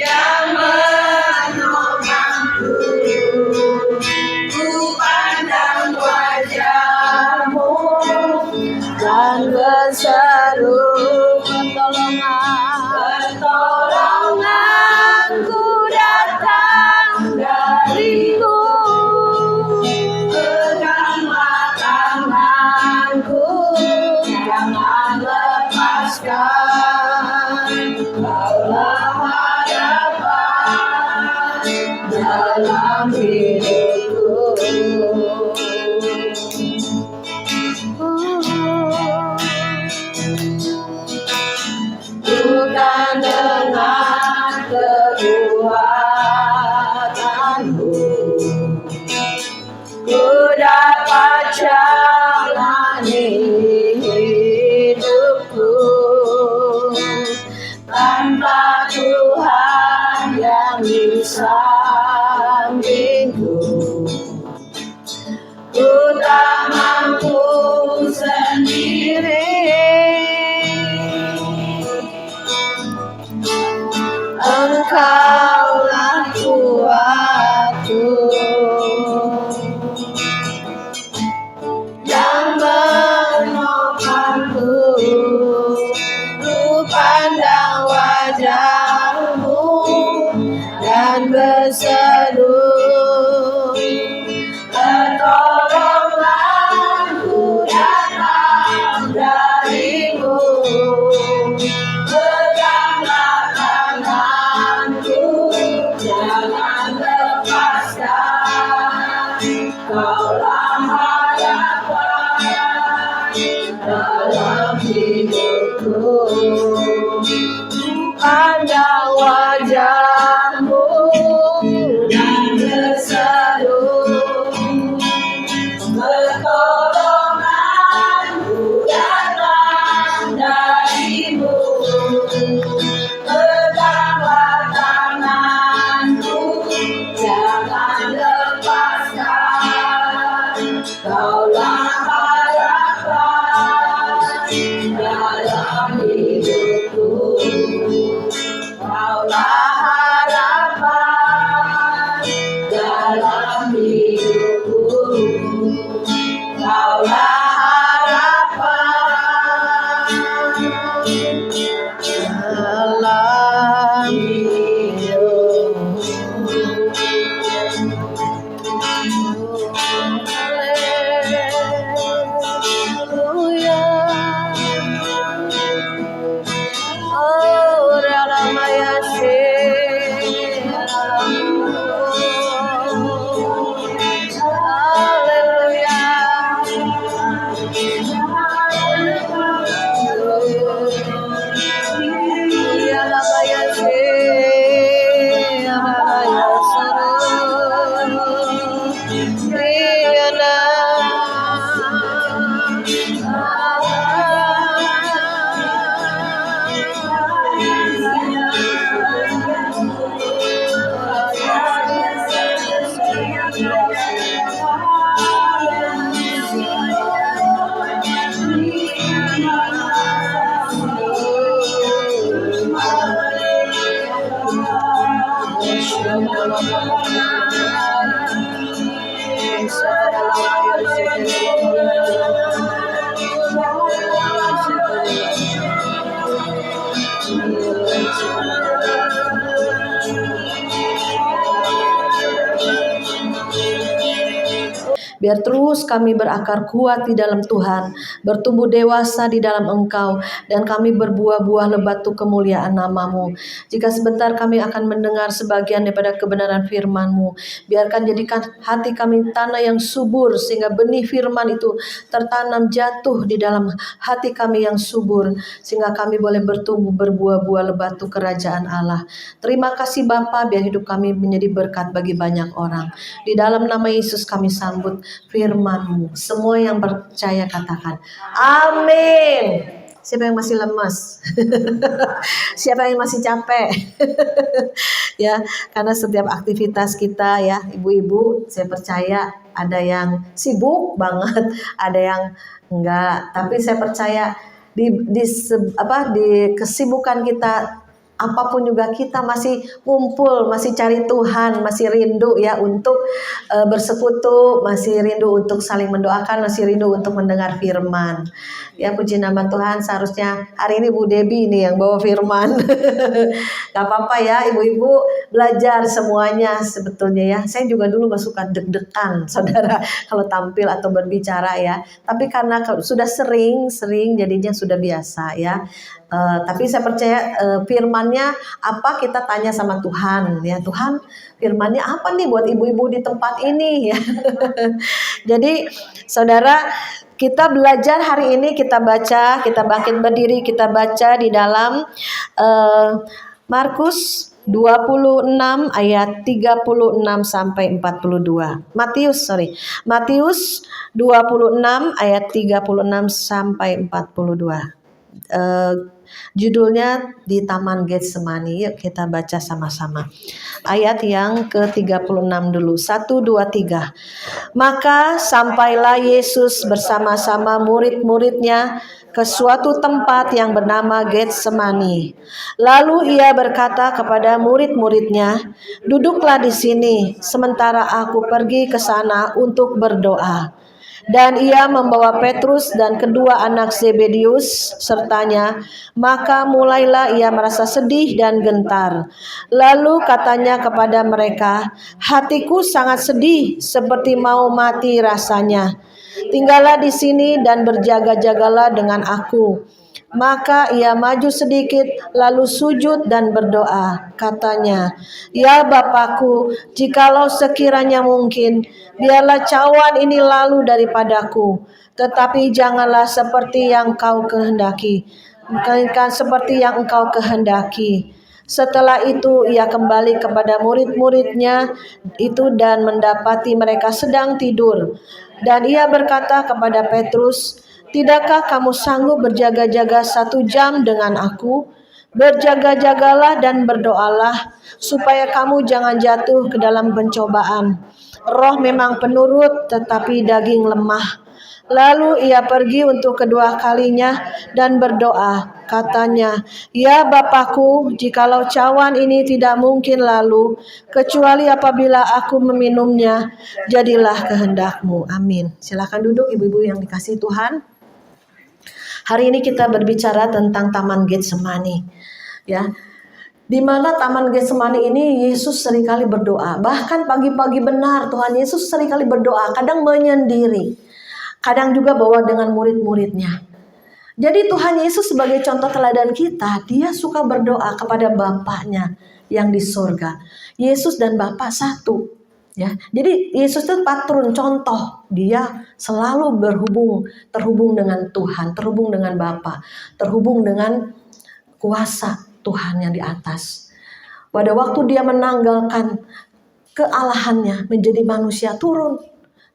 yang menopangku. Ku pandang wajah-Mu dan berseru pertolonganku datang darimu. Peganglah tanganku, jangan lepaskan. Kaulah harapan dalam hidupku. Bukan dengan kekuatanmu ku dapat jalani hidupku, tanpa Tuhan yang di sampingku. Ku tak mampu sendiri. Engkaulah kuatku yang menopangku. Ku pandang wajah-Mu dan berseru pertolonganku datang darimu. Peganglah tanganku, jangan lepaskan. Kaulah harapan dalam hidupku. Pandang wajah-Mu dan berseru pertolonganku datang darimu. Peganglah tanganku, jangan lepaskan. Kaulah harapan dalam hidupku. Kaulah harapan dalam hidupku. Kaulah harapan dalam Biar terus kami berakar kuat di dalam Tuhan, bertumbuh dewasa di dalam Engkau, dan kami berbuah-buah lebat untuk kemuliaan nama-Mu. Jika sebentar kami akan mendengar sebagian daripada kebenaran firman-Mu, biarkan jadikan hati kami tanah yang subur, sehingga benih firman itu tertanam jatuh di dalam hati kami yang subur, sehingga kami boleh bertumbuh berbuah-buah lebat untuk kerajaan Allah. Terima kasih Bapa, biar hidup kami menjadi berkat bagi banyak orang. Di dalam nama Yesus kami sambut firman-Mu. Semua yang percaya katakan amin. Siapa yang masih lemas? Siapa yang masih capek? Ya, karena setiap aktivitas kita ya, ibu-ibu, saya percaya ada yang sibuk banget, ada yang enggak. Tapi saya percaya di kesibukan kita apapun juga kita masih ngumpul, masih cari Tuhan, masih rindu ya untuk bersekutu, masih rindu untuk saling mendoakan, masih rindu untuk mendengar firman. Ya puji nama Tuhan, seharusnya hari ini Bu Debi ini yang bawa firman. Gak apa-apa ya ibu-ibu, belajar semuanya sebetulnya ya. Saya juga dulu gak suka deg-degan saudara kalau tampil atau berbicara ya. Tapi karena sudah sering jadinya sudah biasa ya. Tapi saya percaya firmannya apa kita tanya sama Tuhan ya, Tuhan firmannya apa nih buat ibu-ibu di tempat ini ya. Jadi saudara, kita belajar hari ini, kita baca, kita bangkit berdiri, kita baca di dalam Markus 26 ayat 36 sampai 42. Matius 26 ayat 36 sampai 42. Judulnya di Taman Getsemani. Yuk kita baca sama-sama. Ayat yang ke-36 dulu. 1, 2, 3. Maka sampailah Yesus bersama-sama murid-muridnya ke suatu tempat yang bernama Getsemani. Lalu ia berkata kepada murid-muridnya, "Duduklah di sini, sementara aku pergi ke sana untuk berdoa." Dan ia membawa Petrus dan kedua anak Zebedius sertanya, maka mulailah ia merasa sedih dan gentar. Lalu katanya kepada mereka, "Hatiku sangat sedih, seperti mau mati rasanya. Tinggallah di sini dan berjaga-jagalah dengan aku." Maka ia maju sedikit lalu sujud dan berdoa. Katanya, "Ya Bapakku, jikalau sekiranya mungkin, biarlah cawan ini lalu daripadaku. Tetapi janganlah seperti yang kau kehendaki, melainkan seperti yang engkau kehendaki." Setelah itu ia kembali kepada murid-muridnya itu dan mendapati mereka sedang tidur. Dan ia berkata kepada Petrus, "Tidakkah kamu sanggup berjaga-jaga 1 jam dengan aku? Berjaga-jagalah dan berdoalah, supaya kamu jangan jatuh ke dalam pencobaan. Roh memang penurut, tetapi daging lemah." Lalu ia pergi untuk kedua kalinya dan berdoa. Katanya, "Ya Bapakku, jikalau cawan ini tidak mungkin lalu, kecuali apabila aku meminumnya, jadilah kehendak-Mu." Amin. Silakan duduk ibu-ibu yang dikasihi Tuhan. Hari ini kita berbicara tentang Taman Getsemani. Ya, di mana Taman Getsemani ini Yesus seringkali berdoa. Bahkan pagi-pagi benar Tuhan Yesus seringkali berdoa, kadang menyendiri, kadang juga bawa dengan murid-muridnya. Jadi Tuhan Yesus sebagai contoh teladan kita, dia suka berdoa kepada Bapaknya yang di surga. Yesus dan Bapa satu. Ya, jadi Yesus itu patron, contoh, dia selalu terhubung dengan Tuhan, terhubung dengan Bapa, terhubung dengan kuasa Tuhan yang di atas. Pada waktu dia menanggalkan kealahannya menjadi manusia turun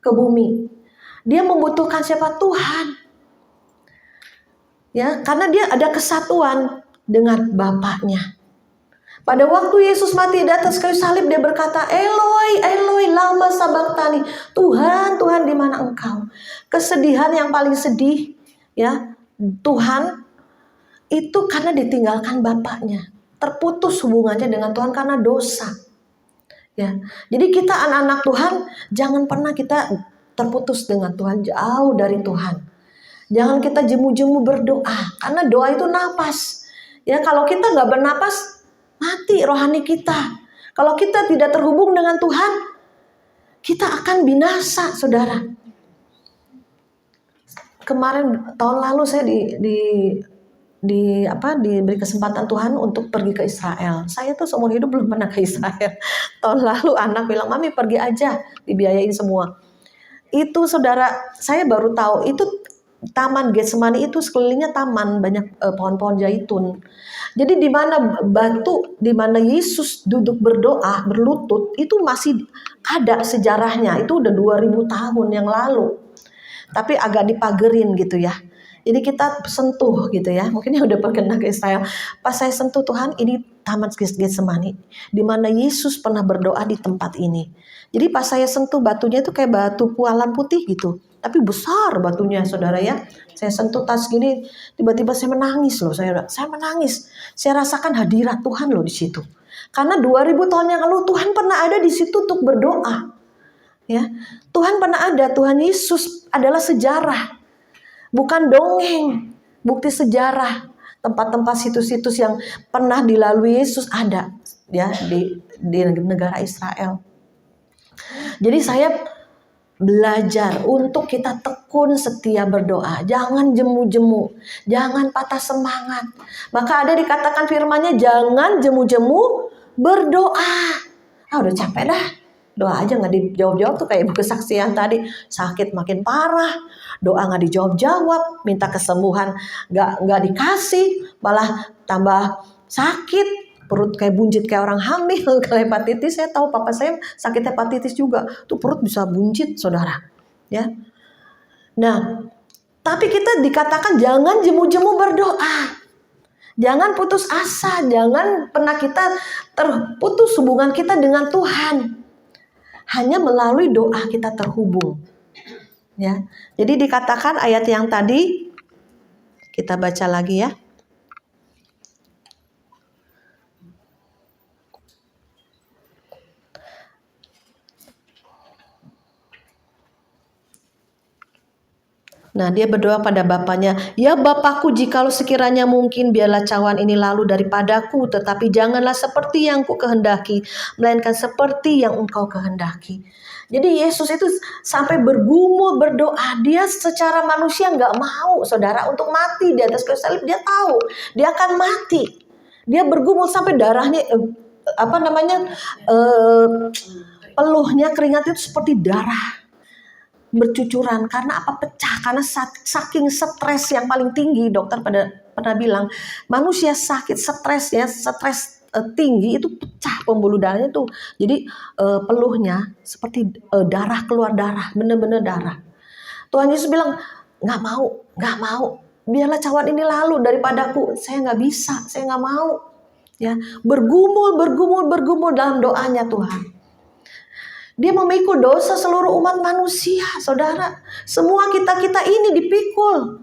ke bumi, dia membutuhkan siapa? Tuhan. Ya, karena dia ada kesatuan dengan Bapaknya. Pada waktu Yesus mati di atas kayu salib, dia berkata, "Eloi, Eloi, lama sabachthani." Tuhan, Tuhan, di mana Engkau? Kesedihan yang paling sedih, ya, Tuhan itu karena ditinggalkan Bapaknya. Terputus hubungannya dengan Tuhan karena dosa. Ya, jadi kita anak-anak Tuhan, jangan pernah kita terputus dengan Tuhan, jauh dari Tuhan. Jangan kita jemu-jemu berdoa, karena doa itu napas. Ya, kalau kita nggak bernapas, mati rohani kita. Kalau kita tidak terhubung dengan Tuhan, kita akan binasa, saudara. Kemarin tahun lalu saya diberi kesempatan Tuhan untuk pergi ke Israel. Saya tuh seumur hidup belum pernah ke Israel. Tahun lalu anak bilang, "Mami pergi aja, dibiayain semua." Itu saudara, saya baru tahu itu Taman Getsemani itu sekelilingnya taman, banyak pohon-pohon zaitun. Jadi di mana batu, di mana Yesus duduk berdoa, berlutut, itu masih ada sejarahnya. Itu udah 2000 tahun yang lalu. Tapi agak dipagerin gitu ya. Jadi kita sentuh gitu ya. Mungkin udah pernah ke Israel. Pas saya sentuh, Tuhan, ini Taman Getsemani, di mana Yesus pernah berdoa di tempat ini. Jadi pas saya sentuh batunya itu kayak batu pualam putih gitu. tapi besar batunya saudara ya. Saya sentuh tas gini, tiba-tiba saya menangis loh, saya menangis. Saya rasakan hadirat Tuhan loh di situ. Karena 2000 tahun yang lalu Tuhan pernah ada di situ untuk berdoa. Ya, Tuhan pernah ada, Tuhan Yesus adalah sejarah. Bukan dongeng, bukti sejarah. Tempat-tempat situs-situs yang pernah dilalui Yesus ada ya di negara Israel. Jadi saya belajar untuk kita tekun setia berdoa. Jangan jemu-jemu, jangan patah semangat. Maka ada dikatakan firman-Nya, jangan jemu-jemu berdoa. Udah capek dah. Doa aja nggak dijawab-jawab tuh kayak ibu kesaksian tadi. Sakit makin parah, doa nggak dijawab-jawab, minta kesembuhan nggak dikasih, malah tambah sakit. Perut kayak buncit kayak orang hamil. Kalau hepatitis, saya tahu papa saya sakit hepatitis juga. Tuh perut bisa buncit saudara. Ya. Nah, tapi kita dikatakan jangan jemu-jemu berdoa. Jangan putus asa. Jangan pernah kita terputus hubungan kita dengan Tuhan. Hanya melalui doa kita terhubung. Ya. Jadi dikatakan ayat yang tadi, kita baca lagi ya. Nah, dia berdoa pada bapaknya, ya Bapakku, jikalau sekiranya mungkin biarlah cawan ini lalu daripadaku, tetapi janganlah seperti yang ku kehendaki, melainkan seperti yang engkau kehendaki. Jadi Yesus itu sampai bergumul berdoa. Dia secara manusia nggak mau saudara untuk mati di atas kayu salib. Dia tahu dia akan mati. Dia bergumul sampai darahnya peluhnya, keringat itu seperti darah bercucuran. Karena apa? Pecah. Karena saking stres yang paling tinggi, dokter pernah bilang manusia sakit stres tinggi itu pecah pembuluh darahnya tuh. Jadi peluhnya seperti darah, keluar darah, bener-bener darah. Tuhan Yesus bilang nggak mau. Biarlah cawan ini lalu daripadaku. Saya nggak bisa, saya nggak mau. Ya, bergumul dalam doanya Tuhan. Dia memikul dosa seluruh umat manusia, saudara. Semua kita ini dipikul.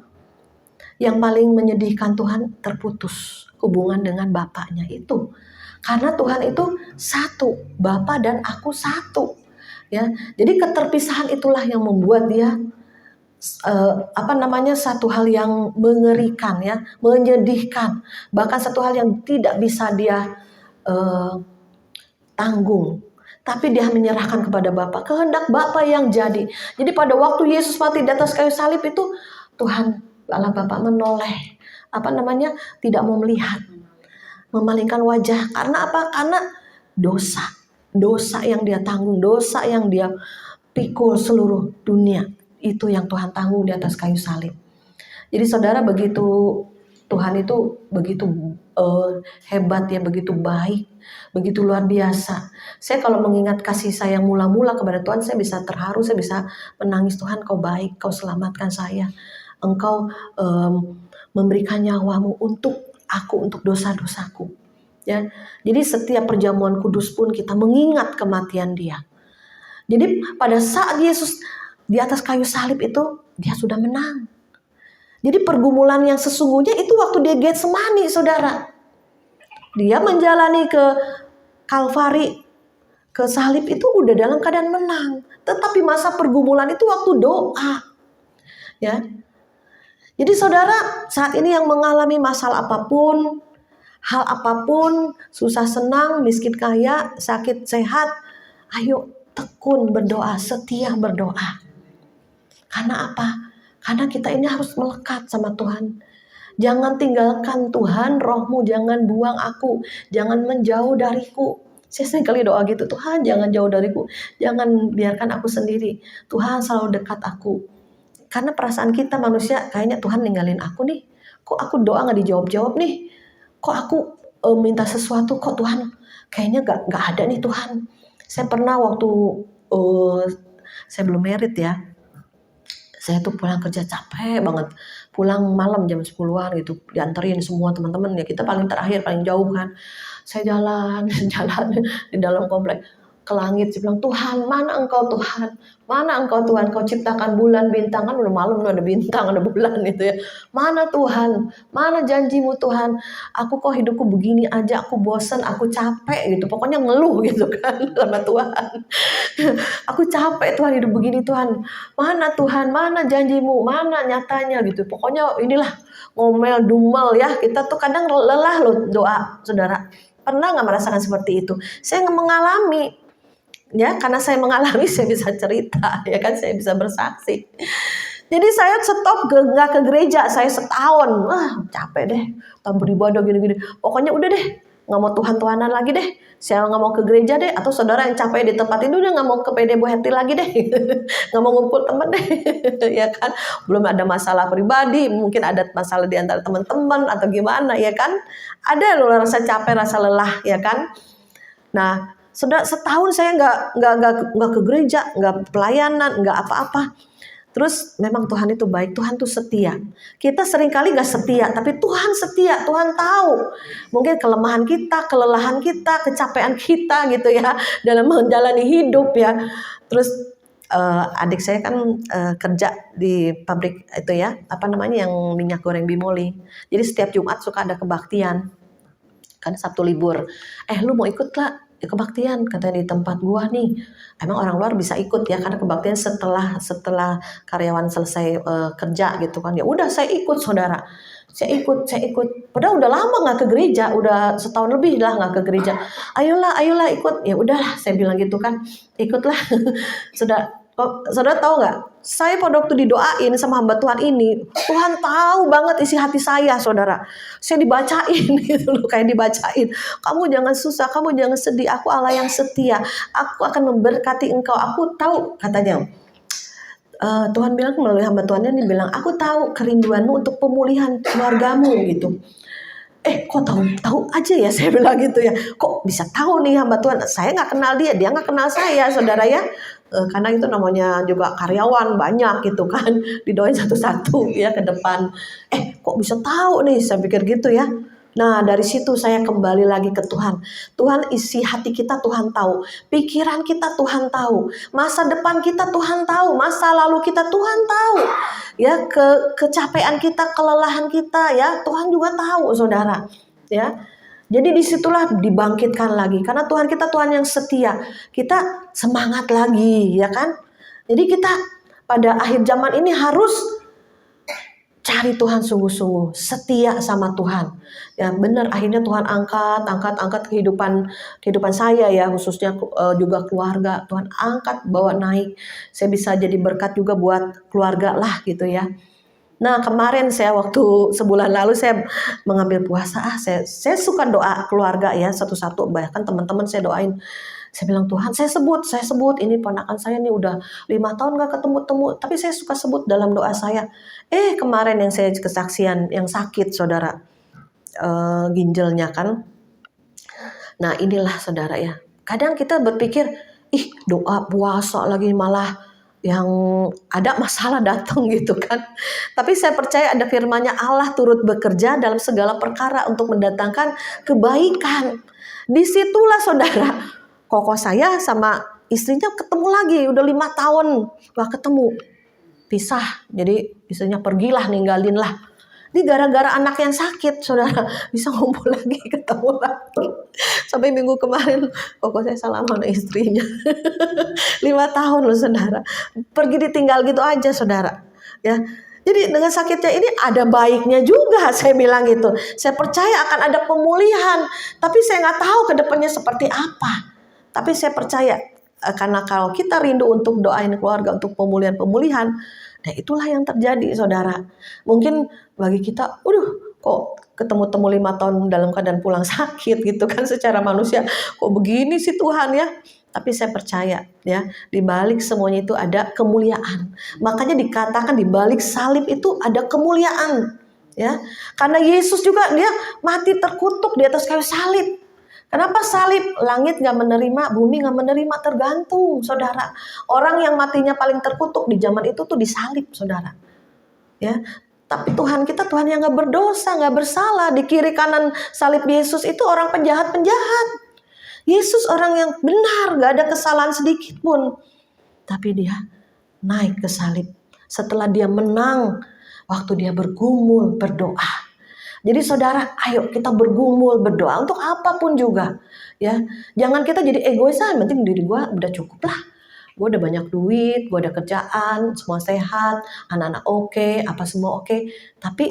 Yang paling menyedihkan, Tuhan terputus hubungan dengan Bapaknya itu. Karena Tuhan itu satu, Bapa dan aku satu. Ya, jadi keterpisahan itulah yang membuat dia satu hal yang mengerikan, ya, menyedihkan. Bahkan satu hal yang tidak bisa dia tanggung. Tapi dia menyerahkan kepada Bapa, kehendak Bapa yang jadi. Jadi pada waktu Yesus mati di atas kayu salib itu, Tuhan Allah Bapa menoleh, tidak mau melihat, memalingkan wajah. Karena apa? Karena dosa yang dia tanggung, dosa yang dia pikul seluruh dunia, itu yang Tuhan tanggung di atas kayu salib. Jadi saudara, begitu Tuhan itu begitu hebat ya, begitu baik, begitu luar biasa. Saya kalau mengingat kasih sayang mula-mula kepada Tuhan, saya bisa terharu, saya bisa menangis. Tuhan, Kau baik, Kau selamatkan saya. Engkau memberikan nyawamu untuk aku, untuk dosa-dosaku. Ya, jadi setiap perjamuan kudus pun kita mengingat kematian Dia. Jadi pada saat Yesus di atas kayu salib itu, Dia sudah menang. Jadi pergumulan yang sesungguhnya itu waktu dia Getsemani, saudara. Dia menjalani ke Kalvari, ke salib itu udah dalam keadaan menang. Tetapi masa pergumulan itu waktu doa. Ya. Jadi saudara, saat ini yang mengalami masalah apapun, hal apapun, susah senang, miskin kaya, sakit sehat, ayo tekun berdoa, setia berdoa. Karena apa? Karena kita ini harus melekat sama Tuhan. Jangan tinggalkan Tuhan, rohmu jangan buang aku, jangan menjauh dariku. Saya sering kali doa gitu, Tuhan jangan jauh dariku, jangan biarkan aku sendiri. Tuhan selalu dekat aku. Karena perasaan kita manusia, kayaknya Tuhan ninggalin aku nih. Kok aku doa gak dijawab-jawab nih? Kok aku minta sesuatu, kok Tuhan kayaknya gak ada nih Tuhan. Saya pernah waktu saya belum married ya, saya tuh pulang kerja capek banget, pulang malam jam 10-an gitu, dianterin semua teman-teman ya, kita paling terakhir, paling jauh kan. Saya jalan di dalam komplek, ke langit. Saya bilang, Tuhan, mana engkau Tuhan? Mana engkau Tuhan? Kau ciptakan bulan, bintang, kan udah malam, udah ada bintang, ada bulan gitu ya. Mana Tuhan? Mana janjimu Tuhan? Aku kok hidupku begini aja, aku bosan, aku capek gitu. Pokoknya ngeluh gitu kan sama Tuhan. Aku capek Tuhan hidup begini Tuhan. Mana Tuhan? Mana janjimu? Mana nyatanya gitu. Pokoknya inilah ngomel dumel ya. Kita tuh kadang lelah loh doa, saudara. Pernah nggak merasakan seperti itu? Saya mengalami. Ya, karena saya mengalami, saya bisa cerita, ya kan, saya bisa bersaksi. Jadi saya stop nggak ke gereja, saya setahun, wah capek deh, tahun beribadah gini-gini. Pokoknya udah deh, nggak mau Tuhan-Tuhanan lagi deh. Saya nggak mau ke gereja deh, atau saudara yang capek di tempat itu udah nggak mau ke PD Bu Hetty lagi deh, nggak mau ngumpul temen deh, ya kan. Belum ada masalah pribadi, mungkin ada masalah di antara teman-teman atau gimana, ya kan. Ada loh rasa capek, rasa lelah, ya kan. Nah, sudah setahun saya nggak ke gereja, nggak pelayanan, nggak apa-apa. Terus memang Tuhan itu baik, Tuhan itu setia. Kita seringkali nggak setia, tapi Tuhan setia. Tuhan tahu mungkin kelemahan kita, kelelahan kita, kecapean kita gitu ya dalam menjalani hidup ya. Terus adik saya kan kerja di pabrik itu ya, apa namanya yang minyak goreng Bimoli. Jadi setiap Jumat suka ada kebaktian. Kan Sabtu libur, lu mau ikut gak kebaktian? Katanya di tempat gua nih. Emang orang luar bisa ikut ya, karena kebaktian setelah karyawan selesai kerja gitu kan. Ya udah saya ikut saudara, saya ikut. Padahal udah lama nggak ke gereja, udah setahun lebih lah nggak ke gereja. Ayolah ikut. Ya udahlah, saya bilang gitu kan, ikutlah. Saudara tahu nggak? Saya pada waktu didoain sama hamba Tuhan ini, Tuhan tahu banget isi hati saya, saudara. Saya dibacain gitu loh, kayak dibacain. Kamu jangan susah, kamu jangan sedih. Aku Allah yang setia. Aku akan memberkati engkau. Aku tahu, katanya. Tuhan bilang melalui hamba Tuhannya ini bilang, aku tahu kerinduanmu untuk pemulihan keluargamu gitu. Kok tahu aja ya, saya bilang gitu ya. Kok bisa tahu nih hamba Tuhan? Saya nggak kenal dia nggak kenal saya, saudara ya. Karena itu namanya juga karyawan banyak gitu kan, didoain satu-satu ya ke depan. Kok bisa tahu nih, saya pikir gitu ya. Nah dari situ saya kembali lagi ke Tuhan. Tuhan isi hati kita Tuhan tahu, pikiran kita Tuhan tahu, masa depan kita Tuhan tahu, masa lalu kita Tuhan tahu, ya kecapean kita, kelelahan kita ya Tuhan juga tahu saudara ya. Jadi disitulah dibangkitkan lagi, karena Tuhan kita Tuhan yang setia, kita semangat lagi ya kan. Jadi kita pada akhir zaman ini harus cari Tuhan sungguh-sungguh, setia sama Tuhan. Ya benar, akhirnya Tuhan angkat kehidupan saya ya, khususnya juga keluarga. Tuhan angkat, bawa naik. Saya bisa jadi berkat juga buat keluarga lah gitu ya. Nah kemarin saya waktu sebulan lalu saya mengambil puasa, saya suka doa keluarga ya satu-satu, bahkan teman-teman saya doain. Saya bilang Tuhan, saya sebut ini ponakan saya nih udah 5 tahun gak ketemu, tapi saya suka sebut dalam doa saya. Kemarin yang saya kesaksian yang sakit saudara, ginjalnya kan. Nah inilah saudara ya, kadang kita berpikir doa puasa lagi malah yang ada masalah datang gitu kan. Tapi saya percaya ada firman-Nya, Allah turut bekerja dalam segala perkara untuk mendatangkan kebaikan. Disitulah saudara, koko saya sama istrinya ketemu lagi, udah 5 tahun gak ketemu, pisah. Jadi istrinya pergilah, ninggalin lah. Ini gara-gara anak yang sakit saudara, bisa ngumpul lagi, ketemu lagi. Sampai minggu kemarin koko saya salam sama istrinya. 5 tahun loh saudara, pergi ditinggal gitu aja saudara ya. Jadi dengan sakitnya ini ada baiknya juga, saya bilang gitu. Saya percaya akan ada pemulihan, tapi saya nggak tahu ke depannya seperti apa. Tapi saya percaya karena kalau kita rindu untuk doain keluarga untuk pemulihan, nah itulah yang terjadi saudara. Mungkin bagi kita, kok ketemu 5 tahun dalam keadaan pulang sakit gitu kan, secara manusia kok begini sih Tuhan ya. Tapi saya percaya ya, di balik semuanya itu ada kemuliaan. Makanya dikatakan di balik salib itu ada kemuliaan ya. Karena Yesus juga dia mati terkutuk di atas kayu salib. Kenapa salib? Langit gak menerima, bumi gak menerima, tergantung saudara. Orang yang matinya paling terkutuk di zaman itu tuh disalib saudara ya. Tapi Tuhan kita Tuhan yang gak berdosa, gak bersalah. Di kiri kanan salib Yesus itu orang penjahat-penjahat. Yesus orang yang benar, gak ada kesalahan sedikit pun. Tapi dia naik ke salib setelah dia menang, waktu dia bergumul berdoa. Jadi saudara, ayo kita bergumul berdoa untuk apapun juga, ya. Jangan kita jadi egois, penting diri gue udah cukup lah. Gue udah banyak duit, gue ada kerjaan, semua sehat, anak-anak oke, apa semua oke. Tapi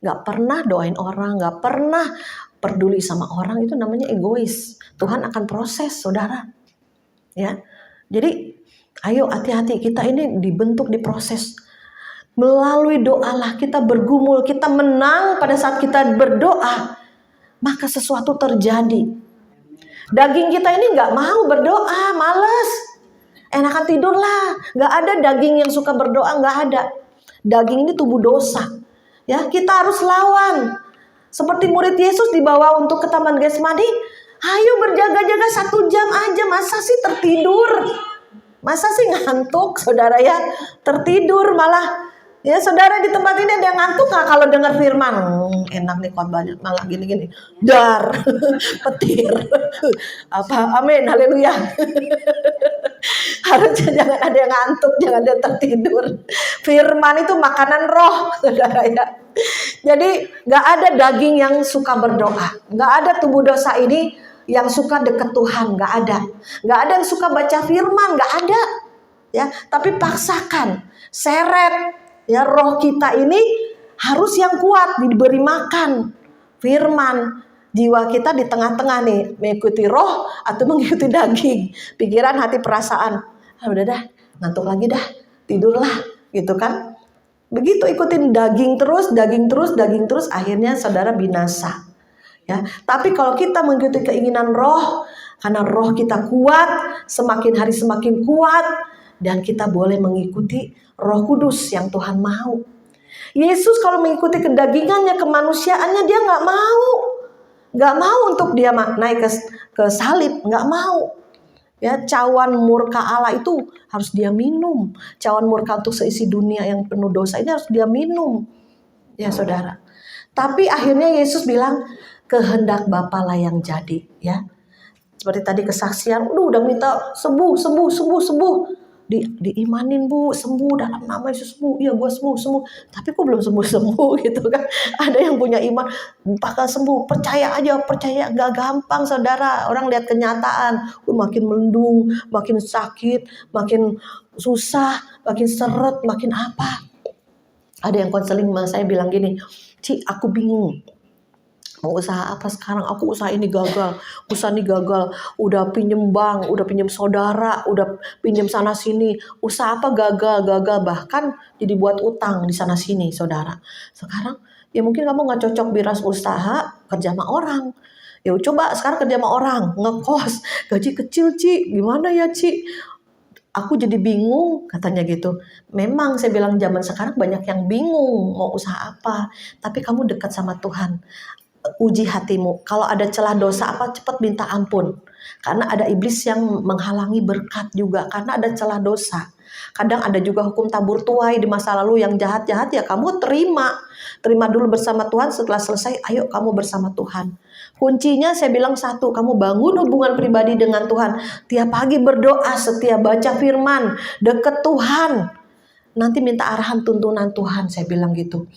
gak pernah doain orang, gak pernah peduli sama orang, itu namanya egois. Tuhan akan proses, saudara. Ya, jadi ayo hati-hati, kita ini dibentuk, diproses. Melalui doalah kita bergumul, kita menang pada saat kita berdoa, maka sesuatu terjadi. Daging kita ini gak mau berdoa, males, enakan tidur lah. Gak ada daging yang suka berdoa, gak ada. Daging ini tubuh dosa, ya. Kita harus lawan. Seperti murid Yesus dibawa untuk ke Taman Getsemani, ayo berjaga-jaga 1 jam aja, masa sih tertidur? Masa sih ngantuk, saudara ya? Tertidur malah. Ya saudara, di tempat ini ada yang ngantuk gak kalau dengar firman? Enak nih khotbahnya, malah gini-gini. Dar, petir. Apa? Amin, haleluya. Harusnya jangan ada yang ngantuk, jangan ada yang tertidur. Firman itu makanan roh, saudara ya. Jadi gak ada daging yang suka berdoa. Gak ada tubuh dosa ini yang suka deket Tuhan, gak ada. Gak ada yang suka baca firman, gak ada. Ya, tapi paksakan, seret. Ya, roh kita ini harus yang kuat, diberi makan firman. Jiwa kita di tengah-tengah nih, mengikuti roh atau mengikuti daging, pikiran, hati, perasaan. Udah dah, ngantuk lagi dah, tidurlah, gitu kan? Begitu ikutin daging terus, akhirnya saudara binasa. Ya, tapi kalau kita mengikuti keinginan roh, karena roh kita kuat, semakin hari semakin kuat, dan kita boleh mengikuti Roh Kudus yang Tuhan mau. Yesus kalau mengikuti kedagingannya, kemanusiaannya, dia nggak mau untuk dia naik ke salib, nggak mau. Ya, cawan murka Allah itu harus dia minum. Cawan murka untuk seisi dunia yang penuh dosa ini harus dia minum. Ya saudara. Tapi akhirnya Yesus bilang, kehendak Bapa lah yang jadi. Ya, seperti tadi kesaksian, udah minta sembuh. Diimanin, Bu, sembuh dalam nama Yesus, sembuh. Iya, gue sembuh. Tapi kok belum sembuh gitu kan. Ada yang punya iman bakal sembuh, percaya aja, percaya. Gak gampang saudara. Orang lihat kenyataan, makin mendung, makin sakit, makin susah, makin seret, makin apa. Ada yang konseling sama saya bilang gini, Ci, aku bingung, mau usaha apa sekarang? Aku usaha ini gagal, usaha ini gagal. Udah pinjem bank, udah pinjem saudara, udah pinjem sana sini. Usaha apa gagal. Bahkan jadi buat utang di sana sini, saudara. Sekarang ya mungkin kamu gak cocok biras usaha, kerja sama orang. Ya coba sekarang kerja sama orang, ngekos, gaji kecil, Ci. Gimana ya, Ci? Aku jadi bingung, katanya gitu. Memang saya bilang zaman sekarang banyak yang bingung mau usaha apa. Tapi kamu dekat sama Tuhan. Uji hatimu. Kalau ada celah dosa apa, cepat minta ampun. Karena ada iblis yang menghalangi berkat juga. Karena ada celah dosa. Kadang ada juga hukum tabur tuai di masa lalu yang jahat-jahat, ya kamu terima. Terima dulu bersama Tuhan, setelah selesai ayo kamu bersama Tuhan. Kuncinya saya bilang satu, kamu bangun hubungan pribadi dengan Tuhan. Tiap pagi berdoa, setiap baca firman, deket Tuhan. Nanti minta arahan tuntunan Tuhan, saya bilang gitu.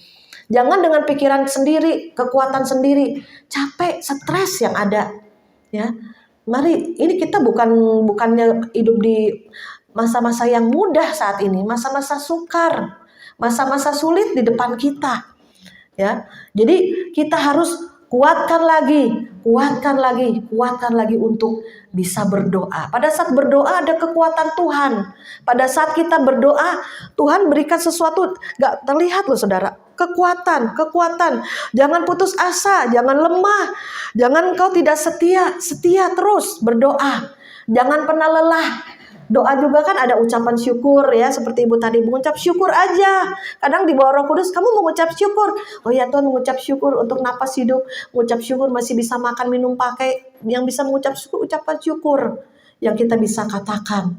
Jangan dengan pikiran sendiri, kekuatan sendiri, capek, stres yang ada. Ya, mari, ini kita bukannya hidup di masa-masa yang mudah saat ini, masa-masa sukar, masa-masa sulit di depan kita. Ya, jadi kita harus kuatkan lagi untuk bisa berdoa. Pada saat berdoa ada kekuatan Tuhan. Pada saat kita berdoa, Tuhan berikan sesuatu gak terlihat loh saudara. Kekuatan. Jangan putus asa, jangan lemah. Jangan kau tidak setia terus berdoa. Jangan pernah lelah. Doa juga kan ada ucapan syukur ya, seperti ibu tadi mengucap syukur aja. Kadang di bawah Roh Kudus kamu mengucap syukur. Oh ya Tuhan, mengucap syukur untuk napas hidup, mengucap syukur masih bisa makan minum pakai. Yang bisa mengucap syukur, ucapan syukur yang kita bisa katakan.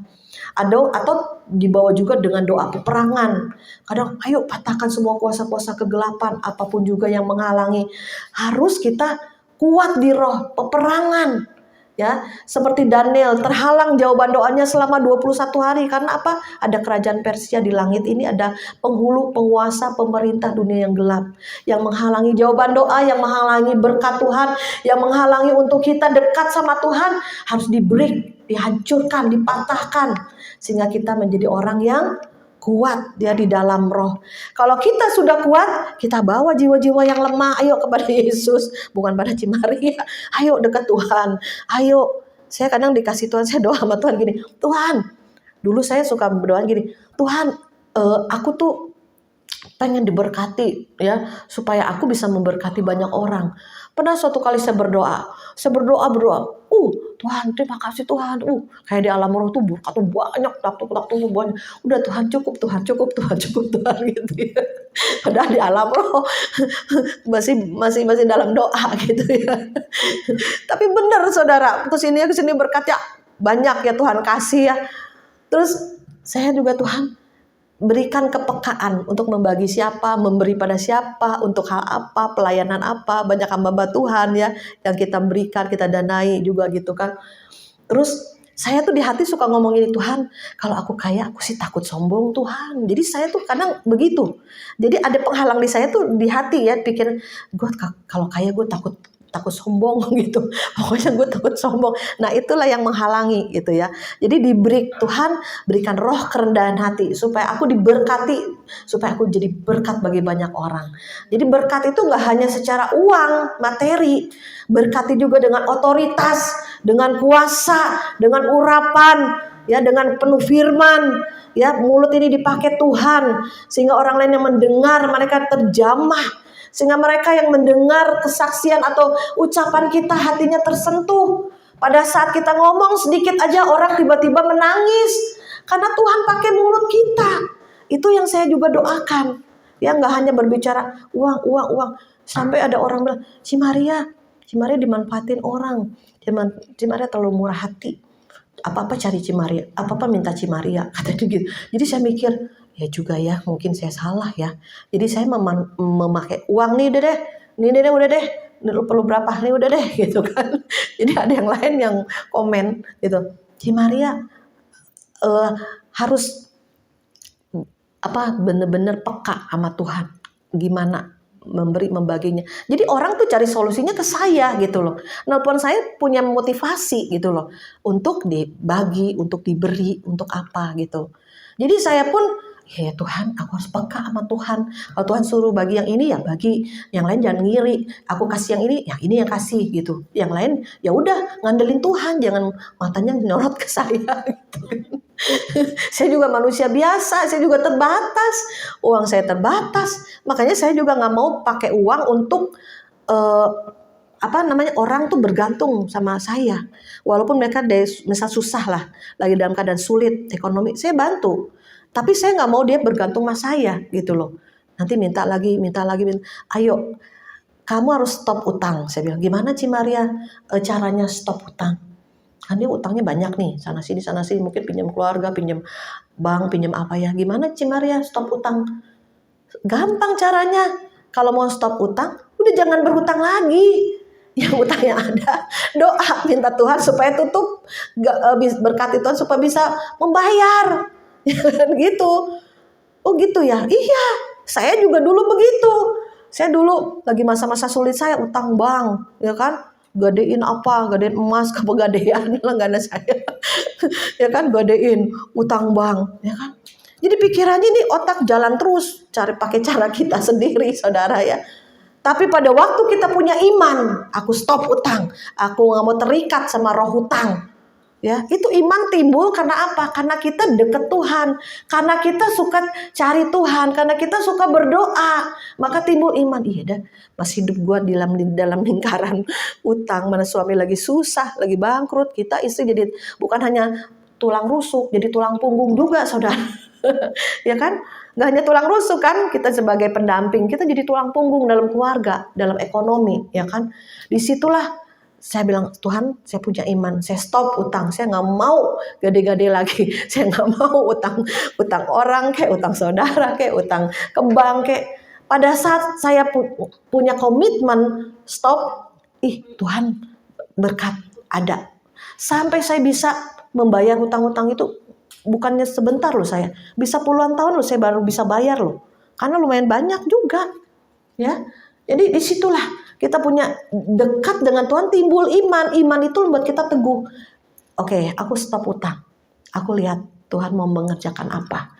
Atau dibawa juga dengan doa peperangan. Kadang ayo patahkan semua kuasa-kuasa kegelapan, apapun juga yang menghalangi. Harus kita kuat di roh, peperangan. Ya, seperti Daniel terhalang jawaban doanya selama 21 hari karena apa? Ada kerajaan Persia di langit ini, ada penghulu, penguasa, pemerintah dunia yang gelap yang menghalangi jawaban doa, yang menghalangi berkat Tuhan, yang menghalangi untuk kita dekat sama Tuhan, harus di-break, dihancurkan, dipatahkan sehingga kita menjadi orang yang kuat dia di dalam roh. Kalau kita sudah kuat, kita bawa jiwa-jiwa yang lemah, ayo kepada Yesus, bukan pada Cimaria. Ayo dekat Tuhan. Ayo. Saya kadang dikasih Tuhan, saya doa sama Tuhan gini, Tuhan, dulu saya suka berdoa gini, Tuhan, aku tuh pengen diberkati ya, supaya aku bisa memberkati banyak orang. Pernah suatu kali saya berdoa, Tuhan terima kasih Tuhan, kayak di alam roh tuh berkat tuh banyak, tuh banyak. Udah Tuhan cukup Tuhan gitu ya. Padahal di alam roh masih dalam doa gitu ya. Tapi benar saudara, kesini berkatnya banyak ya Tuhan kasih ya. Terus saya juga Tuhan berikan kepekaan untuk membagi siapa, memberi pada siapa, untuk hal apa, pelayanan apa, banyak hamba Tuhan ya yang kita berikan, kita danai juga gitu kan. Terus saya tuh di hati suka ngomong ini, Tuhan, kalau aku kaya aku sih takut sombong Tuhan. Jadi saya tuh kadang begitu. Jadi ada penghalang di saya tuh di hati ya, pikir gue kalau kaya gue takut sombong gitu. Pokoknya gue takut sombong. Nah itulah yang menghalangi gitu ya. Jadi diberi Tuhan, berikan roh kerendahan hati supaya aku diberkati, supaya aku jadi berkat bagi banyak orang. Jadi berkat itu gak hanya secara uang, materi, berkati juga dengan otoritas, dengan kuasa, dengan urapan, ya dengan penuh firman. Ya mulut ini dipakai Tuhan sehingga orang lain yang mendengar mereka terjamah. Sehingga mereka yang mendengar kesaksian atau ucapan kita hatinya tersentuh. Pada saat kita ngomong sedikit aja orang tiba-tiba menangis. Karena Tuhan pakai mulut kita. Itu yang saya juga doakan. Ya nggak hanya berbicara uang. Sampai ada orang bilang, Cimaria dimanfaatin orang. Cimaria terlalu murah hati. Apa-apa cari Cimaria. Apa-apa minta Cimaria. Kata dia gitu. Jadi saya mikir, ya juga ya, mungkin saya salah ya. Jadi saya memakai uang nih udah deh, ini perlu berapa nih udah deh gitu kan. Jadi ada yang lain yang komen gitu, Cimaria harus bener-bener peka sama Tuhan, gimana membaginya. Jadi orang tuh cari solusinya ke saya gitu loh. Nelpon saya punya motivasi gitu loh, untuk dibagi, untuk diberi, untuk apa gitu. Jadi saya pun ya Tuhan, aku harus peka sama Tuhan. Kalau Tuhan suruh bagi yang ini ya bagi, yang lain jangan ngiri. Aku kasih yang ini yang kasih gitu. Yang lain ya udah ngandelin Tuhan, jangan matanya nyorot ke saya. Gitu. Saya juga manusia biasa, saya juga terbatas, uang saya terbatas. Makanya saya juga nggak mau pakai uang untuk orang tuh bergantung sama saya. Walaupun mereka misal susah lah, lagi dalam keadaan sulit ekonomi, saya bantu. Tapi saya nggak mau dia bergantung sama saya gitu loh. Nanti minta lagi. Ayo, kamu harus stop utang. Saya bilang, gimana Cimaria caranya stop utang? Kan dia utangnya banyak nih, sana sini, mungkin pinjam keluarga, pinjam bank, pinjam apa ya. Gimana Cimaria stop utang? Gampang caranya. Kalau mau stop utang, udah jangan berhutang lagi. Yang utangnya ada, doa minta Tuhan supaya tutup, berkati Tuhan supaya bisa membayar. Gitu. Oh gitu ya. Iya, saya juga dulu begitu. Saya dulu lagi masa-masa sulit saya utang bank, ya kan? Gadein emas kepegadean lah nggak ada saya. Ya kan, gadein utang bank, ya kan? Jadi pikirannya ini otak jalan terus, pakai cara kita sendiri, saudara ya. Tapi pada waktu kita punya iman, aku stop utang, aku nggak mau terikat sama roh hutang. Ya, itu iman timbul karena apa? Karena kita deket Tuhan, karena kita suka cari Tuhan, karena kita suka berdoa, maka timbul iman. Iya dah, pas hidup gua dalam lingkaran utang, mana suami lagi susah, lagi bangkrut, kita istri jadi bukan hanya tulang rusuk, jadi tulang punggung juga, saudara. Ya kan? Gak hanya tulang rusuk kan, kita sebagai pendamping, kita jadi tulang punggung dalam keluarga, dalam ekonomi, ya kan? Disitulah saya bilang, Tuhan, saya punya iman, saya stop utang, saya nggak mau gade-gade lagi, saya nggak mau utang orang, kayak utang saudara, kayak utang ke bank, kayak. Pada saat saya punya komitmen stop, Tuhan berkat ada, Sampai saya bisa membayar hutang-hutang itu bukannya sebentar loh saya. Bisa puluhan tahun loh saya baru bisa bayar loh. Karena lumayan banyak juga. Ya. Jadi disitulah kita punya dekat dengan Tuhan, timbul iman. Iman itu membuat kita teguh. Oke, aku stop utang. Aku lihat Tuhan mau mengerjakan apa.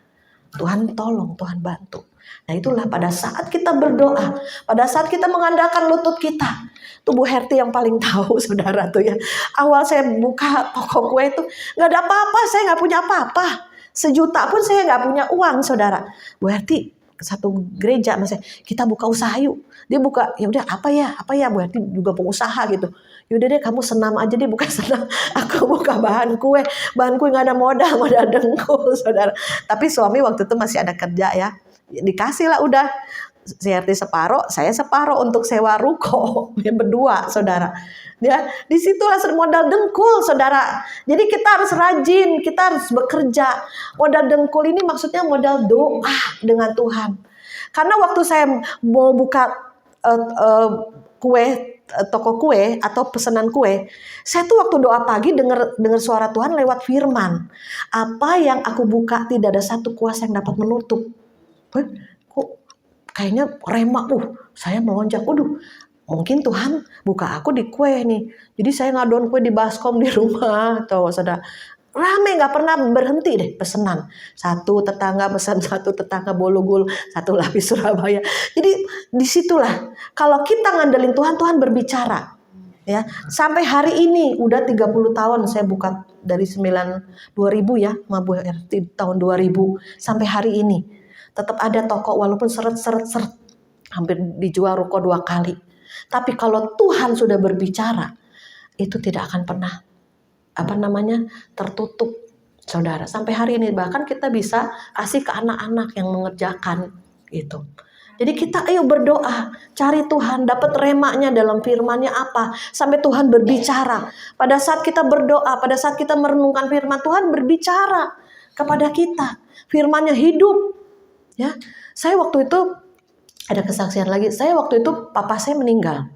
Tuhan tolong, Tuhan bantu. Nah itulah pada saat kita berdoa, pada saat kita mengandalkan lutut kita. Tubuh Herti yang paling tahu saudara tuh ya. Awal saya buka toko kue itu gak ada apa-apa, saya gak punya apa-apa. 1 juta pun saya gak punya uang saudara. Bu Herti satu gereja masih kita buka usaha yuk. Dia buka, ya udah apa ya Bu Herti juga pengusaha gitu. Yaudah deh kamu senam aja deh, bukan senam. Aku buka bahan kue nggak ada modal dengkul saudara. Tapi suami waktu itu masih ada kerja ya, dikasih lah udah. CRT separuh, saya separuh untuk sewa ruko berdua saudara. Ya, disitulah modal dengkul saudara. Jadi kita harus rajin, kita harus bekerja. Modal dengkul ini maksudnya modal doa dengan Tuhan. Karena waktu saya mau buka toko kue atau pesanan kue, saya tuh waktu doa pagi dengar suara Tuhan lewat firman. Apa yang aku buka tidak ada satu kuasa yang dapat menutup. Kok kayaknya remak, saya melonjak. Mungkin Tuhan buka aku di kue nih. Jadi saya ngadon kue di baskom di rumah, tuh saudara. Rame, nggak pernah berhenti deh pesenan. Satu tetangga pesan, satu tetangga Bologul, satu lapis Surabaya. Jadi disitulah kalau kita ngandelin Tuhan, Tuhan berbicara. Ya, sampai hari ini udah 30 tahun saya buka dari 2000 ya, Mabu RT tahun 2000 sampai hari ini. Tetap ada toko walaupun seret hampir dijual ruko 2 kali. Tapi kalau Tuhan sudah berbicara, itu tidak akan pernah tertutup saudara. Sampai hari ini bahkan kita bisa kasih ke anak-anak yang mengerjakan gitu. Jadi kita ayo berdoa, cari Tuhan, dapat remaknya dalam firman-Nya apa, sampai Tuhan berbicara. Pada saat kita berdoa, pada saat kita merenungkan firman, Tuhan berbicara kepada kita. Firman-Nya hidup. Ya, saya waktu itu ada kesaksian lagi. Saya waktu itu papa saya meninggal.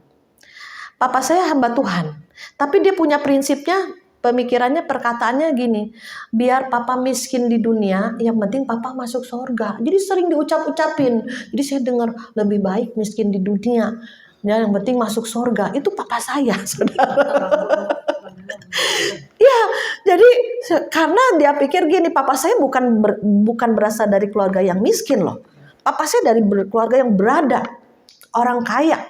Papa saya hamba Tuhan, tapi dia punya prinsipnya, pemikirannya, perkataannya gini, biar papa miskin di dunia, yang penting papa masuk surga. Jadi sering diucap-ucapin. Jadi saya dengar lebih baik miskin di dunia, ya, yang penting masuk surga. Itu papa saya, saudara. Ya, jadi karena dia pikir gini, papa saya bukan berasal dari keluarga yang miskin loh. Papa saya dari keluarga yang berada, orang kaya.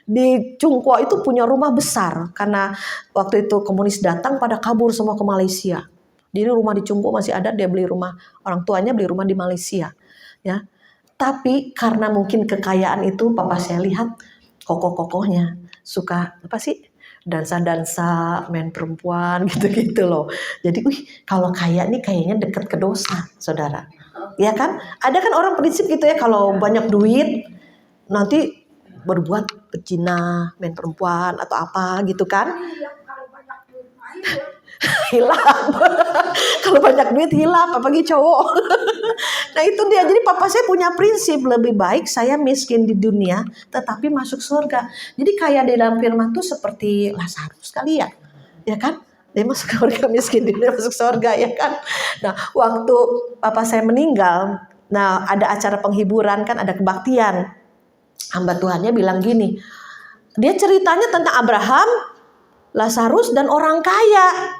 Di Cungkwo itu punya rumah besar karena waktu itu komunis datang pada kabur semua ke Malaysia. Jadi rumah di Cungkwo masih ada, dia beli rumah, orang tuanya beli rumah di Malaysia. Ya, tapi karena mungkin kekayaan itu, papa saya lihat kokoh-kokohnya suka dansa-dansa, main perempuan gitu-gitu loh. Jadi, kalau kaya nih kayaknya deket ke dosa, saudara. Ya kan? Ada kan orang prinsip gitu ya, kalau banyak duit nanti berbuat pezina, main perempuan atau apa gitu kan. Hilap. Kalau banyak duit hilap, apalagi cowok. Nah itu dia. Jadi papa saya punya prinsip, lebih baik saya miskin di dunia tetapi masuk surga. Jadi kayak di dalam firman tuh seperti Lazarus kali ya. Ya kan? Dia masuk surga, miskin di dunia masuk surga ya kan. Nah waktu papa saya meninggal, nah ada acara penghiburan kan, ada kebaktian. Hamba Tuhannya bilang gini, dia ceritanya tentang Abraham, Lazarus dan orang kaya.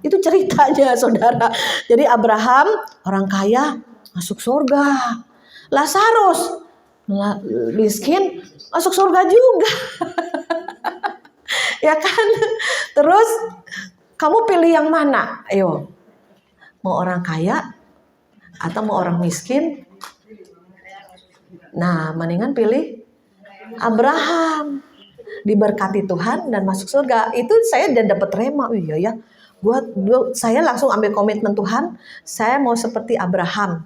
Itu ceritanya saudara. Jadi Abraham orang kaya masuk surga, Lazarus miskin masuk surga juga. Ya kan. Terus kamu pilih yang mana? Ayo, mau orang kaya atau mau orang miskin? Nah mendingan pilih Abraham, diberkati Tuhan dan masuk surga. Itu saya udah dapat rema. Iya ya, saya langsung ambil komitmen Tuhan, saya mau seperti Abraham,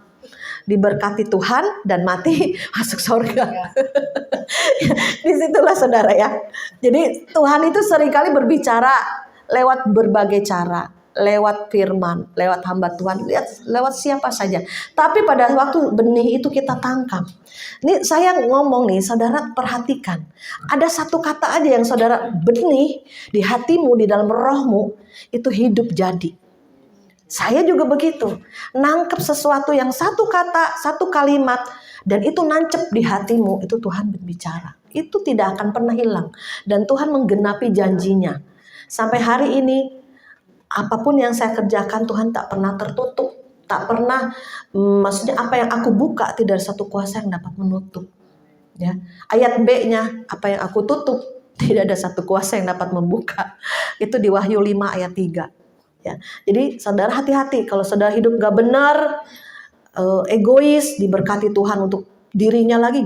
diberkati Tuhan dan mati masuk surga. Disitulah saudara ya. Jadi Tuhan itu seringkali berbicara lewat berbagai cara, lewat firman, lewat hamba Tuhan, lewat siapa saja. Tapi pada waktu benih itu kita tangkap. Ini saya ngomong nih, saudara perhatikan. Ada satu kata aja yang saudara benih di hatimu, di dalam rohmu, itu hidup jadi. Saya juga begitu. Nangkep sesuatu yang satu kata, satu kalimat, dan itu nancep di hatimu, itu Tuhan berbicara. Itu tidak akan pernah hilang. Dan Tuhan menggenapi janjinya. Sampai hari ini, apapun yang saya kerjakan, Tuhan tak pernah tertutup. Tak pernah, maksudnya apa yang aku buka, tidak ada satu kuasa yang dapat menutup. Ya. Ayat B-nya, apa yang aku tutup, tidak ada satu kuasa yang dapat membuka. Itu di Wahyu 5 ayat 3. Ya. Jadi saudara hati-hati, kalau saudara hidup gak benar, egois, diberkati Tuhan untuk dirinya lagi,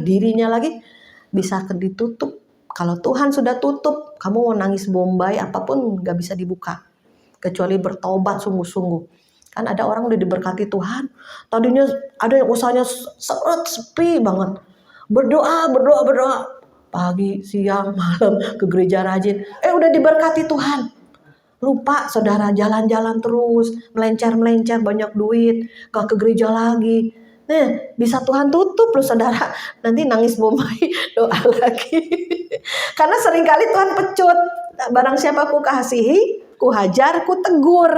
bisa ditutup. Kalau Tuhan sudah tutup, kamu mau nangis bombay apapun gak bisa dibuka, kecuali bertobat sungguh-sungguh. Kan ada orang udah diberkati Tuhan, tadinya ada yang usahanya sepi banget, berdoa, pagi, siang, malam ke gereja rajin, udah diberkati Tuhan. Lupa saudara, jalan-jalan terus, melencar, banyak duit, gak ke gereja lagi. Bisa Tuhan tutup loh saudara. Nanti nangis bombay, doa lagi. Karena seringkali Tuhan pecut. Barang siapa ku kasihi, ku hajar, ku tegur.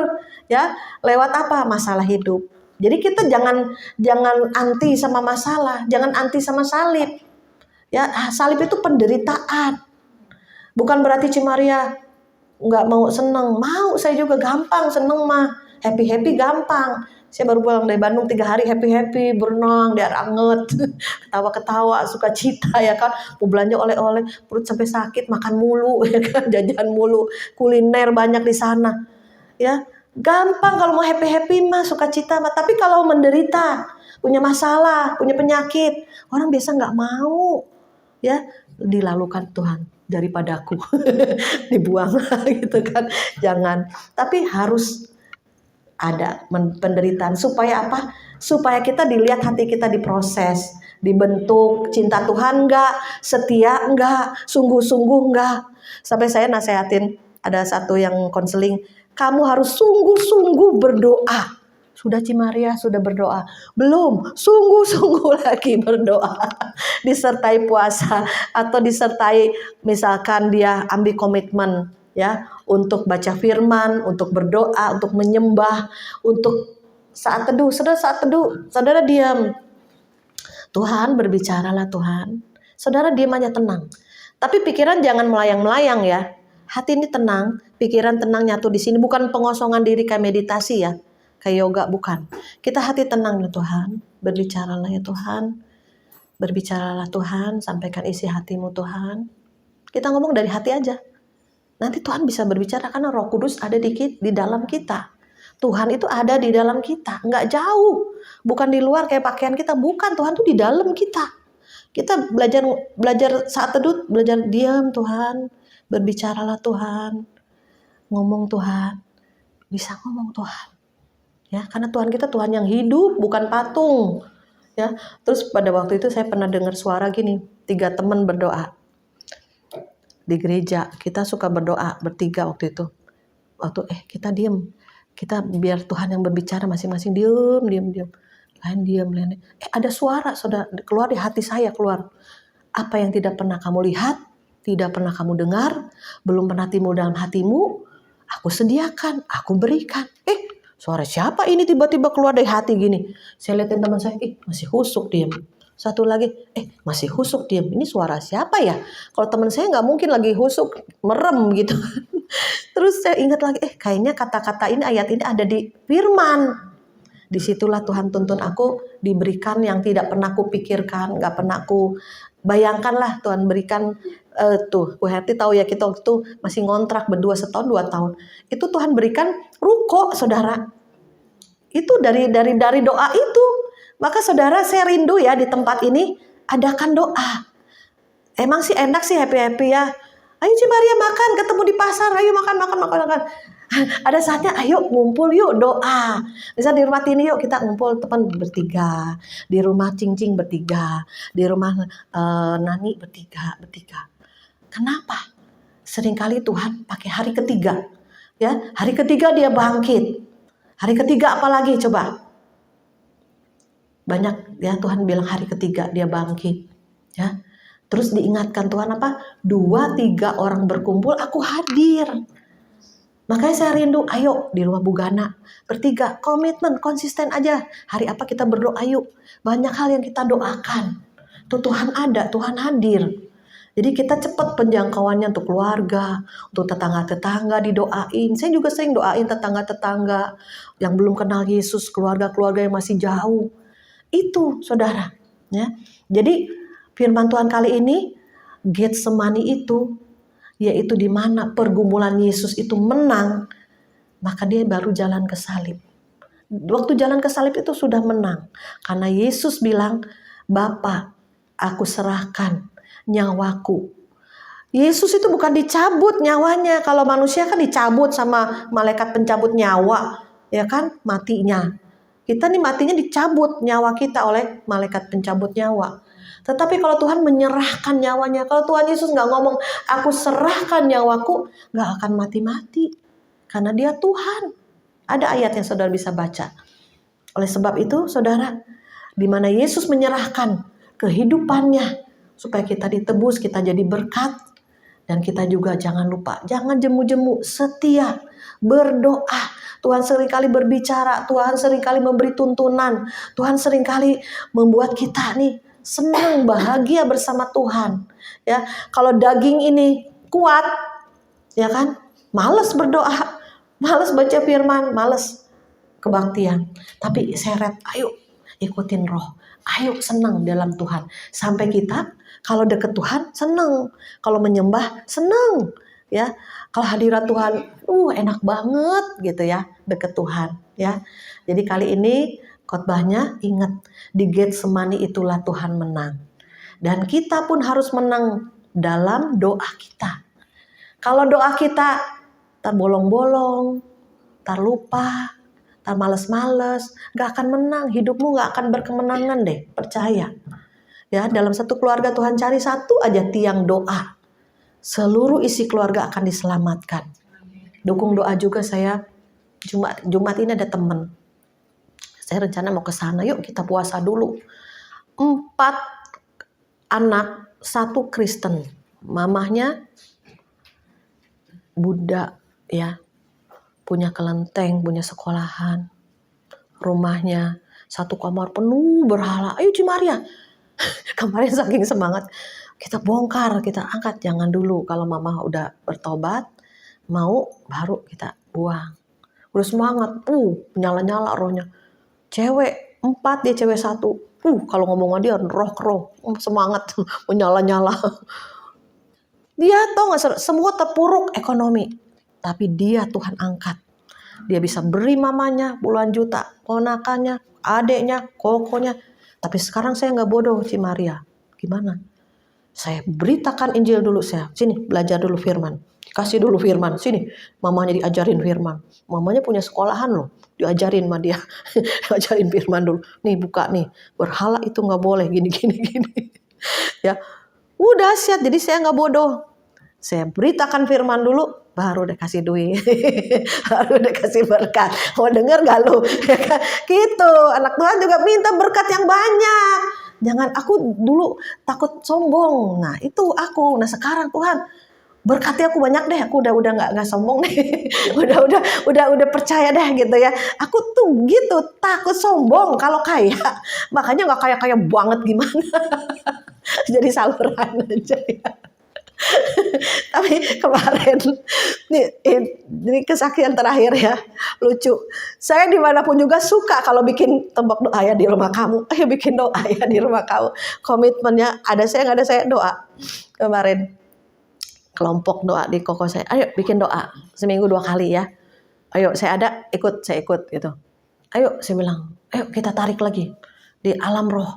Ya, lewat apa? Masalah hidup. Jadi kita jangan anti sama masalah, jangan anti sama salib. Ya, salib itu penderitaan. Bukan berarti Cimaria nggak mau seneng, mau, saya juga gampang seneng mah, happy gampang. Saya baru pulang dari Bandung 3 hari happy, berenang di air anget, ketawa-ketawa, suka cita ya kan, mau belanja oleh-oleh, perut sampai sakit, makan mulu ya kan, jajan mulu, kuliner banyak di sana, ya gampang kalau mau happy mah, suka cita mah. Tapi kalau menderita, punya masalah, punya penyakit, orang biasa nggak mau, ya dilalukan Tuhan daripada aku dibuang gitu kan, jangan. Tapi harus ada penderitaan supaya apa? Supaya kita dilihat hati kita diproses, dibentuk, cinta Tuhan enggak, setia enggak, sungguh-sungguh enggak. Sampai saya nasehatin, ada satu yang konseling, kamu harus sungguh-sungguh berdoa. Sudah Cimaria, sudah berdoa? Belum, sungguh-sungguh lagi berdoa. Disertai puasa atau disertai misalkan dia ambil komitmen ya untuk baca firman, untuk berdoa, untuk menyembah, untuk saat teduh. Saudara diam. Tuhan berbicaralah Tuhan. Saudara diam aja, tenang. Tapi pikiran jangan melayang-melayang ya. Hati ini tenang, pikiran tenang nyatu di sini, bukan pengosongan diri kayak meditasi ya. Kayak yoga, bukan. Kita hati tenang ya Tuhan. Berbicaralah ya Tuhan. Berbicaralah Tuhan, sampaikan isi hatimu Tuhan. Kita ngomong dari hati aja. Nanti Tuhan bisa berbicara karena Roh Kudus ada di dalam kita. Tuhan itu ada di dalam kita, nggak jauh. Bukan di luar kayak pakaian kita, bukan. Tuhan tuh di dalam kita. Kita belajar saat teduh, belajar diam Tuhan. Berbicaralah Tuhan. Ngomong Tuhan. Bisa ngomong Tuhan. Ya, karena Tuhan kita Tuhan yang hidup, bukan patung. Ya, terus pada waktu itu saya pernah dengar suara gini, 3 teman berdoa di gereja. Kita suka berdoa bertiga waktu itu. Waktu kita diem, kita biar Tuhan yang berbicara, masing-masing diem. Lain diem. Ada suara saudara keluar di hati saya, keluar. Apa yang tidak pernah kamu lihat, tidak pernah kamu dengar, belum pernah timbul dalam hatimu, aku sediakan, aku berikan. Suara siapa ini tiba-tiba keluar dari hati gini? Saya lihatin teman saya, masih husuk diam. Satu lagi, masih husuk diam. Ini suara siapa ya? Kalau teman saya nggak mungkin lagi husuk, merem gitu. Terus saya ingat lagi, kayaknya kata-kata ini, ayat ini ada di firman. Disitulah Tuhan tuntun aku diberikan yang tidak pernah aku pikirkan, nggak pernah aku bayangkan lah Tuhan berikan. Bu Herti tahu ya, kita waktu itu masih ngontrak berdua setahun 2 tahun. Itu Tuhan berikan ruko saudara. Itu dari doa itu. Maka saudara, saya rindu ya di tempat ini adakan doa. Emang sih enak sih happy ya. Ayo Cimaria makan, ketemu di pasar, ayo makan. Ada saatnya ayo ngumpul yuk doa. Misal di rumah Tini yuk kita ngumpul teman bertiga, di rumah Cing bertiga, di rumah Nani bertiga. Kenapa? Seringkali Tuhan pakai hari ketiga. Ya, hari ketiga dia bangkit. Hari ketiga apalagi coba? Banyak ya, Tuhan bilang hari ketiga dia bangkit. Ya. Terus diingatkan Tuhan apa? 2-3 orang berkumpul, aku hadir. Makanya saya rindu, ayo di rumah Bugana bertiga, komitmen, konsisten aja. Hari apa kita berdoa, yuk. Banyak hal yang kita doakan. Tuh Tuhan ada, Tuhan hadir. Jadi kita cepat penjangkauannya untuk keluarga, untuk tetangga-tetangga didoain. Saya juga sering doain tetangga-tetangga yang belum kenal Yesus, keluarga-keluarga yang masih jauh. Itu saudara. Ya. Jadi firman Tuhan kali ini, Getsemani itu, yaitu di mana pergumulan Yesus itu menang, maka dia baru jalan ke salib. Waktu jalan ke salib itu sudah menang. Karena Yesus bilang, Bapa, aku serahkan nyawaku. Yesus itu bukan dicabut nyawanya. Kalau manusia kan dicabut sama malaikat pencabut nyawa, ya kan, matinya. Kita nih matinya dicabut nyawa kita oleh malaikat pencabut nyawa. Tetapi kalau Tuhan menyerahkan nyawanya, kalau Tuhan Yesus nggak ngomong, aku serahkan nyawaku, nggak akan mati-mati. Karena dia Tuhan. Ada ayat yang saudara bisa baca. Oleh sebab itu, saudara, di mana Yesus menyerahkan kehidupannya, supaya kita ditebus, kita jadi berkat. Dan kita juga jangan lupa, jangan jemu-jemu, setia, berdoa. Tuhan seringkali berbicara, Tuhan seringkali memberi tuntunan, Tuhan seringkali membuat kita nih senang, bahagia bersama Tuhan. Ya, kalau daging ini kuat, ya kan, malas berdoa, malas baca firman, malas kebaktian. Tapi seret, ayo ikutin roh, ayo senang dalam Tuhan. Sampai kita kalau deket Tuhan senang, kalau menyembah senang, ya. Kalau hadirat Tuhan, enak banget gitu ya, deket Tuhan, ya. Jadi kali ini khotbahnya ingat, di Getsemani itulah Tuhan menang. Dan kita pun harus menang dalam doa kita. Kalau doa kita terbolong-bolong, terlupa, males-males, gak akan menang, hidupmu gak akan berkemenangan deh, percaya. Ya, dalam satu keluarga Tuhan cari satu aja tiang doa, seluruh isi keluarga akan diselamatkan. Dukung doa juga saya. Jumat ini ada temen, saya rencana mau ke sana, yuk kita puasa dulu. 4 anak, 1 Kristen, mamahnya Buddha, ya, punya kelenteng, punya sekolahan, rumahnya 1 kamar penuh berhala. Ayo Cimaria. Kemarin saking semangat, kita bongkar, kita angkat. Jangan dulu, kalau mama udah bertobat, mau baru kita buang. Udah semangat, nyala-nyala rohnya. Cewek 4, dia cewek 1. Kalau ngomong sama dia roh ke roh, semangat, menyala-nyala. Dia tahu nggak, semua terpuruk ekonomi, tapi dia Tuhan angkat. Dia bisa beri mamanya puluhan juta, ponakannya, adeknya, kokonya. Tapi sekarang saya nggak bodoh, Cimaria. Gimana? Saya beritakan Injil dulu, saya. Sini, belajar dulu firman. Kasih dulu firman. Sini, mamanya diajarin firman. Mamanya punya sekolahan loh. Diajarin sama dia. Diajarin firman dulu. Nih, buka nih. Berhala itu nggak boleh. Gini. Ya, udah siap. Jadi saya nggak bodoh. Saya beritakan firman dulu, baru deh kasih duit, baru deh kasih berkat. Mau denger gak lu? Gitu, anak Tuhan juga minta berkat yang banyak. Jangan, aku dulu takut sombong. Nah itu aku. Nah sekarang Tuhan berkati aku banyak deh. Aku udah nggak sombong deh. udah percaya deh gitu ya. Aku tuh gitu, takut sombong kalau kaya. Makanya nggak kaya banget gimana. Jadi saluran aja ya. Tapi kemarin ini kesaksian terakhir ya, lucu. Saya dimanapun juga suka kalau bikin tembok doa ya di rumah kamu. Ayo bikin doa ya di rumah kamu. Komitmennya ada saya nggak ada saya doa. Kemarin kelompok doa di koko saya. Ayo bikin doa seminggu 2 kali ya. Ayo saya ada saya ikut gitu. Ayo saya bilang, ayo kita tarik lagi di alam roh.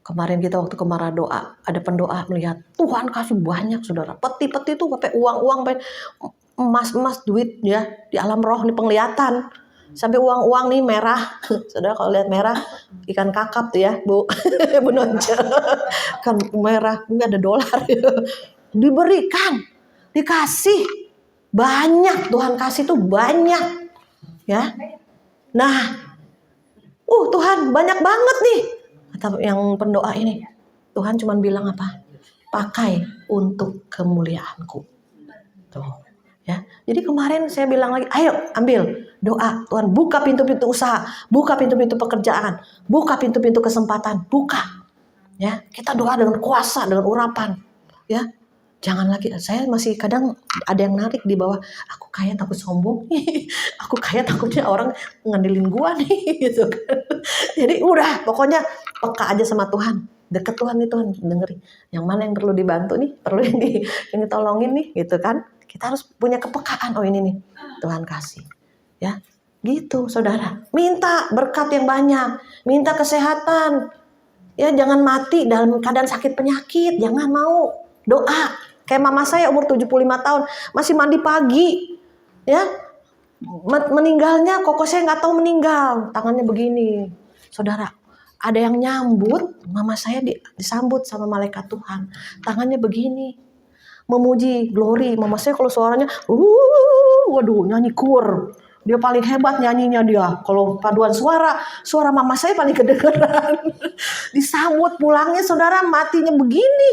Kemarin kita waktu kemarah doa, ada pendoa melihat Tuhan kasih banyak saudara. Peti-peti tuh sampai uang-uang, emas-emas duit ya di alam roh nih penglihatan. Sampai uang-uang nih merah. Saudara kalau lihat merah, ikan kakap tuh ya, Bu. Bu Nonce. Kan merah, ini ada dolar. Diberikan, dikasih. Banyak Tuhan kasih tuh banyak. Ya. Nah, Tuhan banyak banget nih. Kata yang pendoa ini, Tuhan cuma bilang apa? Pakai untuk kemuliaanku. Tuh, ya. Jadi kemarin saya bilang lagi, ayo ambil doa, Tuhan buka pintu-pintu usaha, buka pintu-pintu pekerjaan, buka pintu-pintu kesempatan, buka. Ya, kita doa dengan kuasa, dengan urapan. Ya. Jangan lagi, saya masih kadang ada yang narik di bawah, aku kaya takut sombong, aku kaya takutnya orang ngandelin gua nih, gitu kan. Jadi udah, pokoknya peka aja sama Tuhan, deket Tuhan nih, Tuhan dengerin, yang mana yang perlu dibantu nih, perlu ini tolongin nih, gitu kan. Kita harus punya kepekaan, ini nih, Tuhan kasih, ya, gitu saudara. Minta berkat yang banyak, minta kesehatan, ya jangan mati dalam keadaan sakit penyakit, jangan mau, doa. Kayak mama saya umur 75 tahun masih mandi pagi, ya. Meninggalnya koko saya nggak tahu meninggal, tangannya begini, saudara. Ada yang nyambut, mama saya disambut sama malaikat Tuhan, tangannya begini, memuji glory. Mama saya kalau suaranya, waduh nyanyi kur. Dia paling hebat nyanyinya dia. Kalau paduan suara mama saya paling kedengeran. Disambut pulangnya saudara, matinya begini,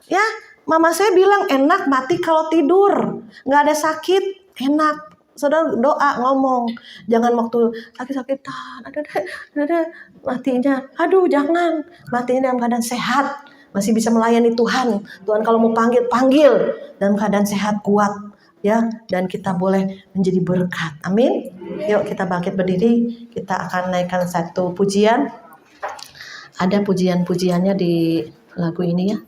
ya. Mama saya bilang enak mati kalau tidur, nggak ada sakit, enak. Saudara doa ngomong, jangan waktu sakit-sakitan, ada matinya. Aduh jangan, matinya dalam keadaan sehat, masih bisa melayani Tuhan. Tuhan kalau mau panggil dalam keadaan sehat kuat, ya. Dan kita boleh menjadi berkat. Amin. Yuk kita bangkit berdiri, kita akan naikkan satu pujian. Ada pujian-pujiannya di lagu ini ya.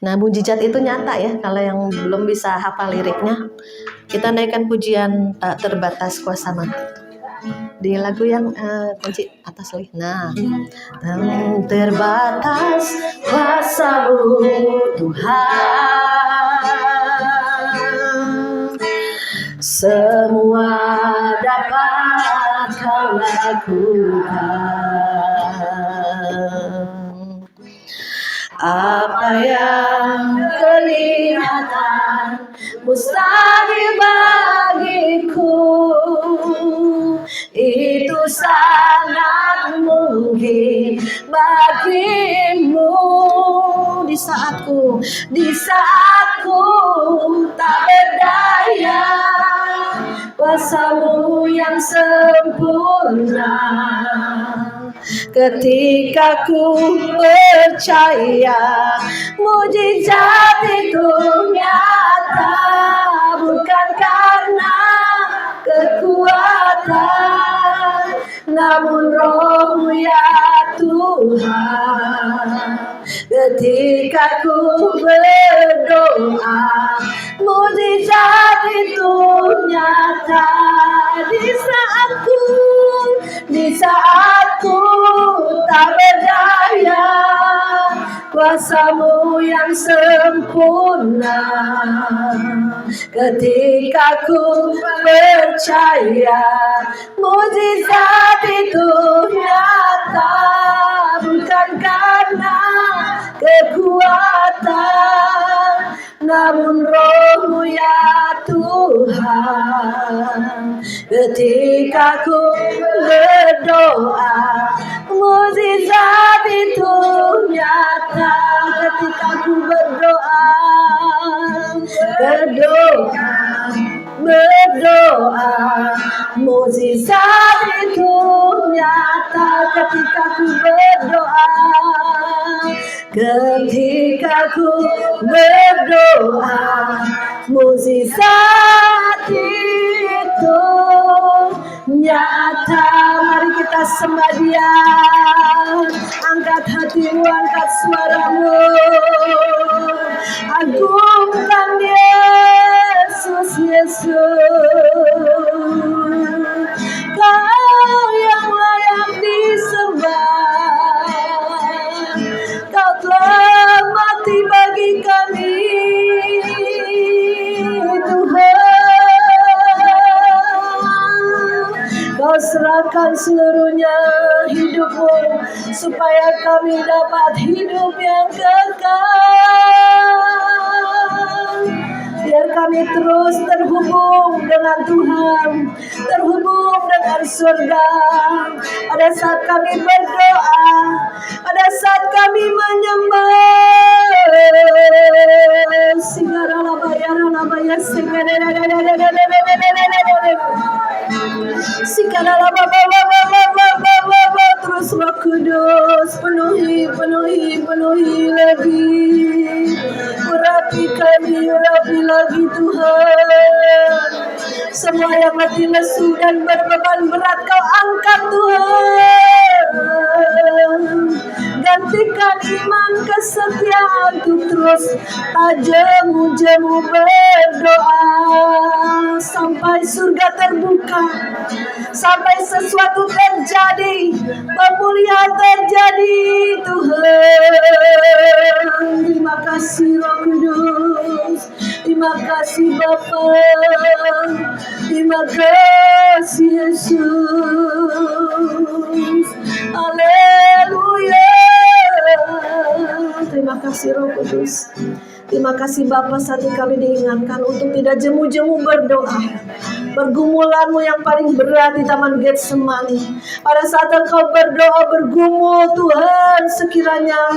Nah mujizat itu nyata ya. Kalau yang belum bisa hafal liriknya, kita naikkan pujian tak terbatas kuasamu di lagu yang kunci atas lagi. Nah, terbatas kuasamu Tuhan, semua dapat kau lakukan. Apa yang kelihatan mustahil bagiku, itu sangat mungkin bagimu. Di saatku tak berdaya, kuasamu yang sempurna. Ketika ku percaya mujizat itu nyata, bukan karena kekuatan, namun Roh-Mu ya Tuhan. Ketika ku berdoa, mujizat itu nyata. Di saatku tak berdaya, kuasamu yang sempurna. Ketika ku percaya mujizat itu nyata, bukan karena kekuatan, namun Roh-Mu ya Tuhan. Ketika ku berdoa, mujizat itu nyata. Ketika ku berdoa, mujizat itu nyata. Ketika ku berdoa, mujizat itu nyata. Mari kita sembah Dia, angkat hatimu, angkat suaramu, agungkan Yesus. Kau yang layak disembah, Kau telah mati bagi kami, Tuhan. serahkan seluruhnya hidupmu, supaya kami dapat hidup yang kekal. Biar kami terus terhubung dengan Tuhan, terhubung dengan surga. Pada saat kami berdoa, pada saat kami menyembah, terus Roh Kudus penuhi lagi. Urapi kami, urapi lagi Tuhan. Semua yang letih lesu dan berbeban berat Kau angkat Tuhan. Gantikan iman kesetiaan untuk terus jemu berdoa sampai surga terbuka, sampai sesuatu terjadi, pemulihan terjadi Tuhan. Terima kasih Roh Kudus, terima kasih Bapa, terima kasih Yesus. Haleluya. Terima kasih Roh Kudus. Terima kasih Bapa, saat ini kami diingatkan untuk tidak jemu-jemu berdoa. Pergumulanmu yang paling berat di Taman Getsemani. Pada saat Engkau berdoa bergumul, Tuhan, sekiranya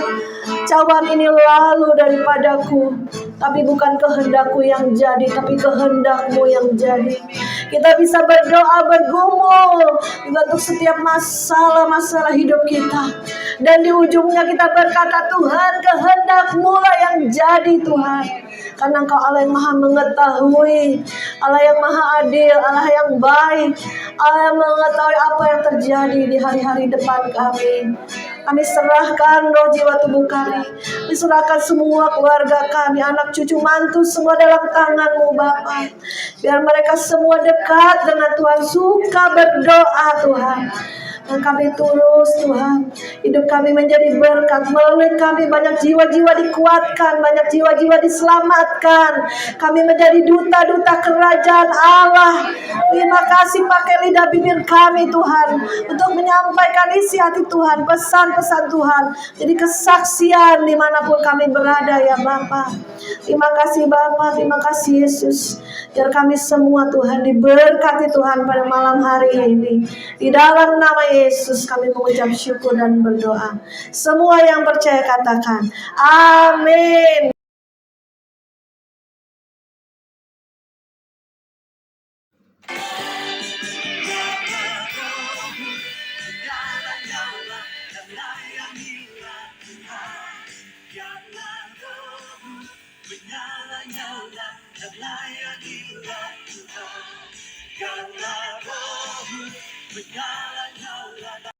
cawan ini lalu daripadaku, tapi bukan kehendakku yang jadi, tapi kehendak-Mu yang jadi. Kita bisa berdoa bergumul untuk setiap masalah-masalah hidup kita. Dan di ujungnya kita berkata, Tuhan, kehendak-Mu lah yang jadi Tuhan. Karena Engkau Allah yang maha mengetahui, Allah yang maha adil, Allah yang baik, Allah yang mengetahui apa yang terjadi di hari-hari depan kami. Kami serahkan roh, jiwa, tubuh kami. Kami serahkan semua keluarga kami, anak, cucu, mantu, semua dalam tangan-Mu Bapa. Biar mereka semua dekat dengan Tuhan, suka berdoa Tuhan. Dan kami tulus Tuhan, hidup kami menjadi berkat. Melalui kami banyak jiwa-jiwa dikuatkan, banyak jiwa-jiwa diselamatkan. Kami menjadi duta-duta kerajaan Allah. Terima kasih, pakai lidah bibir kami Tuhan, untuk menyampaikan isi hati Tuhan, pesan-pesan Tuhan. Jadi kesaksian dimanapun kami berada ya Bapa. Terima kasih Bapa, terima kasih Yesus. Biar kami semua Tuhan diberkati Tuhan pada malam hari ini. Di dalam nama Yesus kami mengucap syukur dan berdoa. Semua yang percaya katakan amin.